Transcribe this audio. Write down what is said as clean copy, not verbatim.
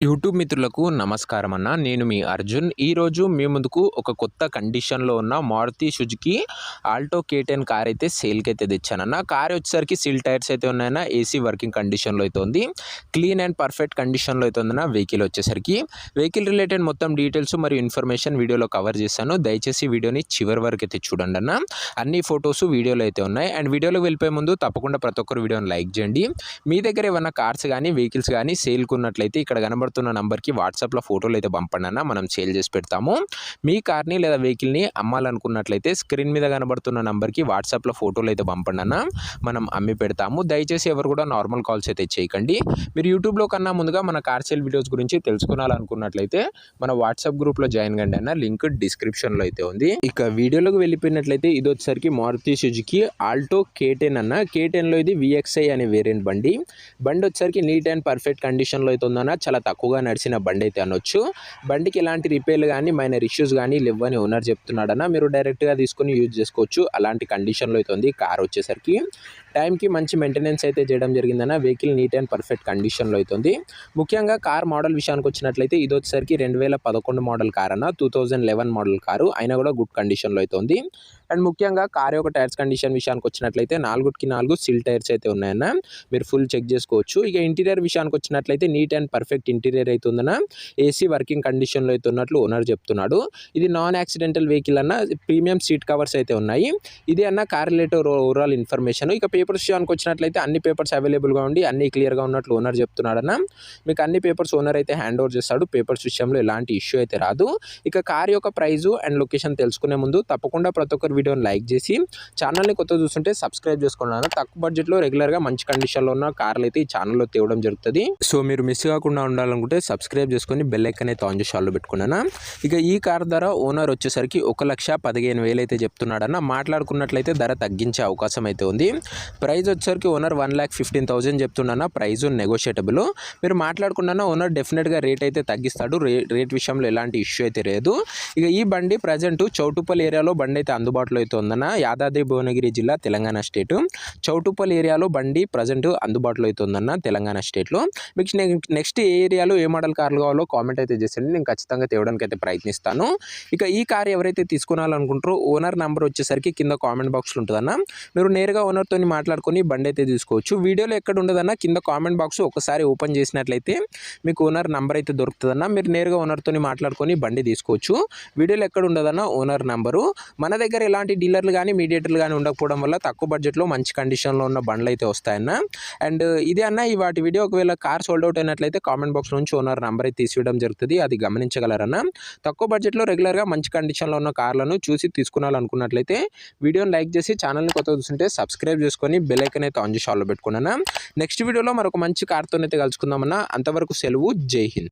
YouTube మిత్రులకు నమస్కారం అన్న. నేను మీ అర్జున్. ఈరోజు మీ ముందుకు ఒక కొత్త కండిషన్‌లో ఉన్న Maruti Suzuki Alto K10 car అయితే సేల్‌కి అయితే తెచ్చానన్న. కార్ వచ్చేసరికి సీల్ టైర్స్ అయితే ఉన్నాయన్న. ఏసీ వర్కింగ్ కండిషన్‌లో అయితే ఉంది. క్లీన్ అండ్ పర్ఫెక్ట్ కండిషన్‌లో అయితే ఉందన్న వెహికల్ వచ్చేసరికి. వెహికల్ రిలేటెడ్ మొత్తం డీటెయిల్స్ మరియు ఇన్ఫర్మేషన్ వీడియోలో కవర్ చేశాను. దయచేసి వీడియోని చివరి వరకు అయితే చూడండి అన్న. అన్ని ఫోటోస్ వీడియోలో అయితే ఉన్నాయి. అండ్ వీడియోలోకి వెళ్ళిపోయే ముందు తప్పకుండా ప్రతి ఒక్కరు వీడియోని లైక్ చేయండి. మీ దగ్గర ఏమన్నా కార్స్ కానీ వెహికల్స్ కానీ సేల్‌కి ఉన్నట్లయితే ఇక్కడ కనబడుతున్న నంబర్కి వాట్సాప్లో ఫోటోలు అయితే పంపండి అన్న. మనం సేల్ చేసి పెడతాము. మీ కార్ని లేదా వెహికల్ని అమ్మాలనుకున్నట్లయితే స్క్రీన్ మీద కనబడుతున్న నంబర్కి వాట్సాప్లో ఫోటోలు అయితే పంపండి అన్న. మనం అమ్మి పెడతాము. దయచేసి ఎవరు కూడా నార్మల్ కాల్స్ అయితే చేయకండి. మీరు యూట్యూబ్లో కన్నా ముందుగా మన కార్ సేల్ వీడియోస్ గురించి తెలుసుకోవాలనుకున్నట్లయితే మన వాట్సాప్ గ్రూప్లో జాయిన్ కండి అన్న. లింక్ డిస్క్రిప్షన్లో అయితే ఉంది. ఇక వీడియోలోకి వెళ్ళిపోయినట్లయితే ఇది వచ్చేసరికి మారుతి సుజుకి ఆల్టో K10 అన్న. K10లో ఇది VXI అనే వేరియంట్ బండి వచ్చేసరికి నీట్ అండ్ పర్ఫెక్ట్ కండిషన్లో అయితే ఉందన్న. చాలా తక్కువగా నడిచిన బండి అయితే అనొచ్చు. బండికి ఎలాంటి రిపేర్లు కానీ మైనర్ ఇష్యూస్ కానీ లేవని ఓనర్ చెప్తున్నాడన్న. మీరు డైరెక్ట్గా తీసుకొని యూజ్ చేసుకోవచ్చు. అలాంటి కండిషన్లో అయితే ఉంది. కార్ వచ్చేసరికి టైంకి మంచి మెయింటెనెన్స్ అయితే చేయడం జరిగిందన్న. వెహికల్ నీట్ అండ్ పర్ఫెక్ట్ కండిషన్లో అయితే ఉంది. ముఖ్యంగా కార్ మోడల్ విషయానికి వచ్చినట్లయితే ఇది వచ్చేసరికి 2011 మోడల్ కార్ అన్న. 2011 మోడల్ కారు అయినా కూడా గుడ్ కండిషన్లో అయితే ఉంది. అండ్ ముఖ్యంగా కార్ యొక్క టైర్స్ కండిషన్ విషయానికి వచ్చినట్లయితే 4 సిల్ టైర్స్ అయితే ఉన్నాయన్న. మీరు ఫుల్ చెక్ చేసుకోవచ్చు. ఇక ఇంటీరియర్ విషయానికి వచ్చినట్లయితే నీట్ అండ్ పర్ఫెక్ట్ ఇంటీరియర్ అయితే ఉందన్న. ఏసీ వర్కింగ్ కండిషన్లో అయితే ఉన్నట్లు ఓనర్ చెప్తున్నాడు. ఇది నాన్ యాక్సిడెంటల్ వెహికల్ అన్న. ప్రీమియం సీట్ కవర్స్ అయితే ఉన్నాయి. ఇది అన్న కార్ రిలేటెడ్ ఓవరాల్ ఇన్ఫర్మేషన్. ఇక పేపర్స్ విషయానికి వచ్చినట్లయితే అన్ని పేపర్స్ అవైలబుల్గా ఉండి అన్ని క్లియర్గా ఉన్నట్లు ఓనర్ చెప్తున్నాడన్న. మీకు అన్ని పేపర్స్ ఓనర్ అయితే హ్యాండ్ ఓవర్ చేస్తాడు. పేపర్స్ విషయంలో ఎలాంటి ఇష్యూ అయితే రాదు. ఇక కార్ యొక్క ప్రైజు అండ్ లొకేషన్ తెలుసుకునే ముందు తప్పకుండా ప్రతి ఒక్కరు వీడియోని లైక్ చేసి ఛానల్ని కొత్త చూస్తుంటే సబ్స్క్రైబ్ చేసుకున్నాను. తక్కువ బడ్జెట్లో రెగ్యులర్గా మంచి కండిషన్లో ఉన్న కార్లు అయితే ఈ ఛానల్లో తేవడం జరుగుతుంది. సో మీరు మిస్ కాకుండా ఉండాలనుకుంటే సబ్స్క్రైబ్ చేసుకొని బెల్ ఐకాన్ అయితే ఆన్ చేసి ఆల్లో పెట్టుకున్నాను. ఇక ఈ కార్ ధర ఓనర్ వచ్చేసరికి 1,15,000 అయితే చెప్తున్నాడన్న. మాట్లాడుకున్నట్లయితే ధర తగ్గించే అవకాశం అయితే ఉంది. ప్రైస్ వచ్చేసరికి ఓనర్ 1,15,000 చెప్తున్నా. ప్రైస్ నెగోషియేటబుల్. మీరు మాట్లాడుకున్నా ఓనర్ డెఫినెట్గా రేట్ అయితే తగ్గిస్తాడు. రేట్ విషయంలో ఎలాంటి ఇష్యూ అయితే లేదు. ఇక ఈ బండి ప్రజెంట్ చౌటుప్పల్ ఏరియాలో బండి అయితే అందుబాటులో అయితే ఉందన్న. యాదాద్రి భువనగిరి జిల్లా తెలంగాణ స్టేట్ చౌటుప్పల్ ఏరియాలో బండి ప్రజెంట్ అందుబాటులో అయితే ఉందన్న తెలంగాణ స్టేట్లో. మీకు నెక్స్ట్ ఏ ఏరియాలో ఏ మోడల్ కార్లు కావాలో కామెంట్ అయితే చేసేయండి. నేను ఖచ్చితంగా తేవడానికి అయితే ప్రయత్నిస్తాను. ఇక ఈ కార్ ఎవరైతే తీసుకోవాలనుకుంటారో ఓనర్ నెంబర్ వచ్చేసరికి కింద కామెంట్ బాక్స్లో ఉంటుందన్న. మీరు నేరుగా ఓనర్తో మాట్లాడుకొని బండి అయితే తీసుకోవచ్చు. వీడియోలో ఎక్కడ ఉండదన్న కింద కామెంట్ బాక్స్ ఒకసారి ఓపెన్ చేసినట్లయితే మీకు ఓనర్ నెంబర్ అయితే దొరుకుతుందన్న. మీరు నేరుగా ఓనర్తో మాట్లాడుకొని బండి తీసుకోవచ్చు. వీడియోలో ఎక్కడ ఉండదన్న ఓనర్ నెంబరు. మన దగ్గర ఎలాంటి డీలర్లు కానీ మీడియేటర్లు కానీ ఉండకపోవడం వల్ల తక్కువ బడ్జెట్లో మంచి కండిషన్లో ఉన్న బండ్లు అయితే వస్తాయన్న. అండ్ ఇది అన్న ఈ వాటి వీడియో ఒకవేళ కార్ సోల్డ్ అవుట్ అయినట్లయితే కామెంట్ బాక్స్ నుంచి ఓనర్ నెంబర్ అయితే తీసివేయడం జరుగుతుంది. అది గమనించగలరన్న. తక్కువ బడ్జెట్లో రెగ్యులర్గా మంచి కండిషన్లో ఉన్న కార్లను చూసి తీసుకోవాలనుకున్నట్లయితే వీడియోని లైక్ చేసి ఛానల్ని కొత్త చూస్తుంటే సబ్స్క్రైబ్ చేసుకొని బెల్ ఐకాన్ అయితే ఆన్ చేసి ఆల్లో పెట్టుకున్నాను. నెక్స్ట్ వీడియోలో మరొక మంచి కార్తో అయితే కలుసుకుందామన్నా. అంతవరకు సెలవు. జై హింద్.